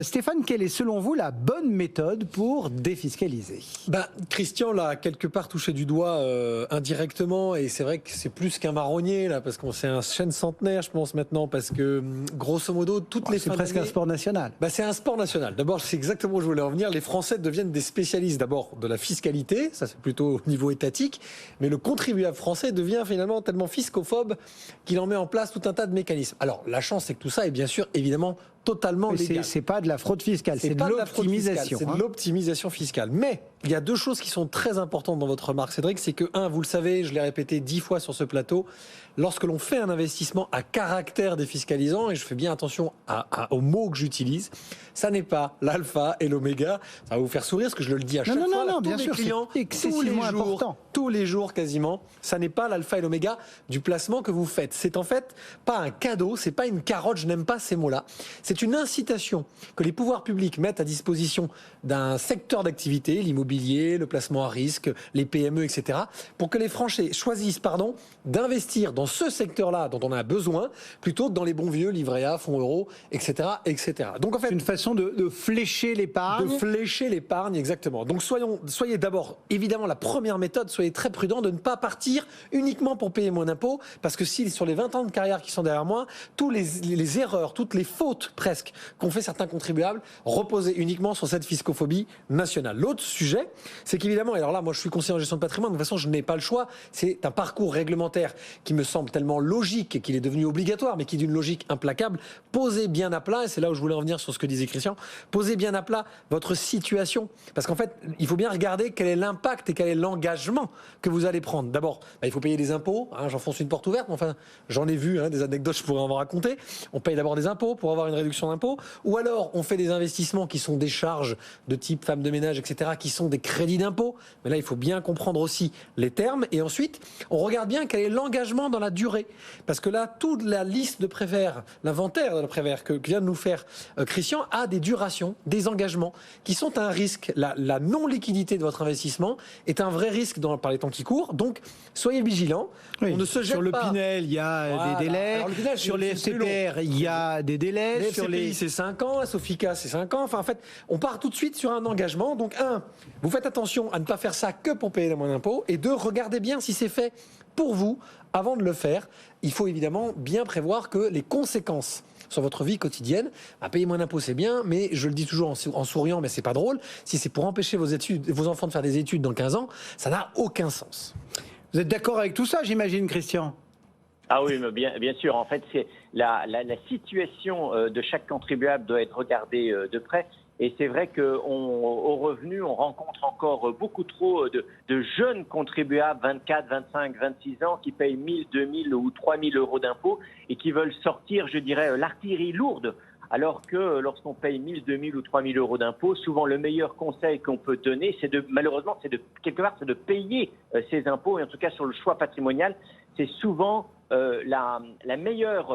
Stéphane, quelle est selon vous la bonne méthode pour défiscaliser ? Christian l'a quelque part touché du doigt indirectement, et c'est vrai que c'est plus qu'un marronnier là, parce qu'on c'est un chêne centenaire, je pense maintenant, parce que grosso modo toutes les c'est presque un sport national. C'est un sport national. D'abord, c'est exactement où je voulais en venir. Les Français deviennent des spécialistes d'abord de la fiscalité, ça c'est plutôt au niveau étatique, mais le contribuable français devient finalement tellement fiscophobe qu'il en met en place tout un tas de mécanismes. Alors la chance, c'est que tout ça est bien sûr évidemment totalement légal. C'est pas de la fraude fiscale, c'est de l'optimisation. C'est de l'optimisation fiscale. Mais il y a deux choses qui sont très importantes dans votre remarque, Cédric. C'est que, vous le savez, je l'ai répété 10 fois sur ce plateau, lorsque l'on fait un investissement à caractère défiscalisant, et je fais bien attention aux mots que j'utilise, ça n'est pas l'alpha et l'oméga. Ça va vous faire sourire, parce que je le dis à chaque fois. Non, bien sûr, clients, c'est excessivement important. Tous les jours quasiment, ça n'est pas l'alpha et l'oméga du placement que vous faites. C'est en fait pas un cadeau, c'est pas une carotte, je n'aime pas ces mots-là. C'est une incitation que les pouvoirs publics mettent à disposition d'un secteur d'activité, l'immobilier, le placement à risque, les PME, etc., pour que les Français choisissent d'investir dans ce secteur-là dont on a besoin, plutôt que dans les bons vieux livrets A, fonds euros, etc., etc. Donc en fait, c'est une façon de flécher l'épargne. De flécher l'épargne, exactement. Donc soyez d'abord, évidemment, la première méthode, soyez très prudent de ne pas partir uniquement pour payer moins d'impôts, parce que si sur les 20 ans de carrière qui sont derrière moi, toutes les erreurs, toutes les fautes presque qu'ont fait certains contribuables reposaient uniquement sur cette fiscophobie nationale. L'autre sujet, c'est qu'évidemment, et alors là, moi je suis conseiller en gestion de patrimoine, de toute façon je n'ai pas le choix, c'est un parcours réglementaire qui me semble tellement logique et qu'il est devenu obligatoire, mais qui est d'une logique implacable. Posez bien à plat, et c'est là où je voulais en venir sur ce que disait Christian, posez bien à plat votre situation, parce qu'en fait, il faut bien regarder quel est l'impact et quel est l'engagement que vous allez prendre. D'abord, il faut payer des impôts, j'enfonce une porte ouverte, mais enfin, j'en ai vu des anecdotes, je pourrais en raconter. On paye d'abord des impôts pour avoir une réduction d'impôts, ou alors on fait des investissements qui sont des charges de type femme de ménage, etc., qui sont des crédits d'impôt. Mais là, il faut bien comprendre aussi les termes, et ensuite, on regarde bien quel est l'engagement dans la durée, parce que là, toute la liste de Prévert, l'inventaire de la Prévert que vient de nous faire Christian, a des durations, des engagements qui sont un risque. La non-liquidité de votre investissement est un vrai risque par les temps qui courent. Donc, soyez vigilants. Oui, on ne se jette sur le pas. Pinel, il y a des délais. Pinel, sur les FCPR, il y a des délais. Les sur FCPI, c'est 5 ans. La Sofica, c'est 5 ans. Enfin, en fait, on part tout de suite sur un engagement. Donc, vous faites attention à ne pas faire ça que pour payer le moins d'impôts. Et 2, regardez bien si c'est fait pour vous avant de le faire. Il faut évidemment bien prévoir que les conséquences sur votre vie quotidienne, payer moins d'impôts c'est bien, mais je le dis toujours en souriant, mais c'est pas drôle. Si c'est pour empêcher vos enfants de faire des études dans 15 ans, ça n'a aucun sens. Vous êtes d'accord avec tout ça, j'imagine, Christian ? Ah oui, mais bien sûr. En fait, c'est la situation de chaque contribuable doit être regardée de près. Et c'est vrai qu'au revenu, on rencontre encore beaucoup trop de jeunes contribuables, 24, 25, 26 ans, qui payent 1 000, 2 000 ou 3 000 euros d'impôts et qui veulent sortir, je dirais, l'artillerie lourde. Alors que lorsqu'on paye 1 000, 2 000 ou 3 000 euros d'impôts, souvent le meilleur conseil qu'on peut donner, malheureusement, c'est de payer ces impôts. Et en tout cas, sur le choix patrimonial, c'est souvent la meilleure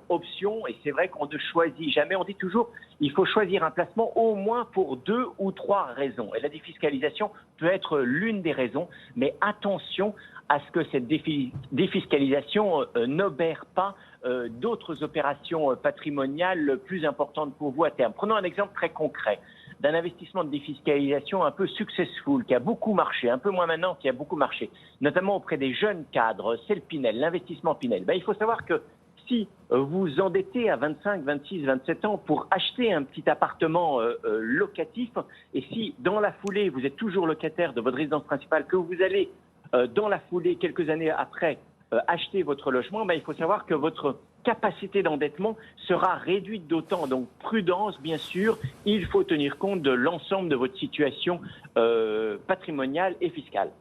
option. Et c'est vrai qu'on ne choisit jamais. On dit toujours, il faut choisir un placement au moins pour 2 ou 3 raisons. Et la défiscalisation peut être l'une des raisons. Mais attention à ce que cette défiscalisation n'obère pas d'autres opérations patrimoniales plus importantes pour vous à terme. Prenons un exemple très concret d'un investissement de défiscalisation un peu successful, qui a beaucoup marché, un peu moins maintenant, qui a beaucoup marché, notamment auprès des jeunes cadres. C'est le Pinel, l'investissement Pinel. Il faut savoir que si vous endettez à 25, 26, 27 ans pour acheter un petit appartement locatif, et si dans la foulée, vous êtes toujours locataire de votre résidence principale, que vous allez dans la foulée, quelques années après, acheter votre logement, il faut savoir que votre capacité d'endettement sera réduite d'autant. Donc prudence, bien sûr, il faut tenir compte de l'ensemble de votre situation patrimoniale et fiscale.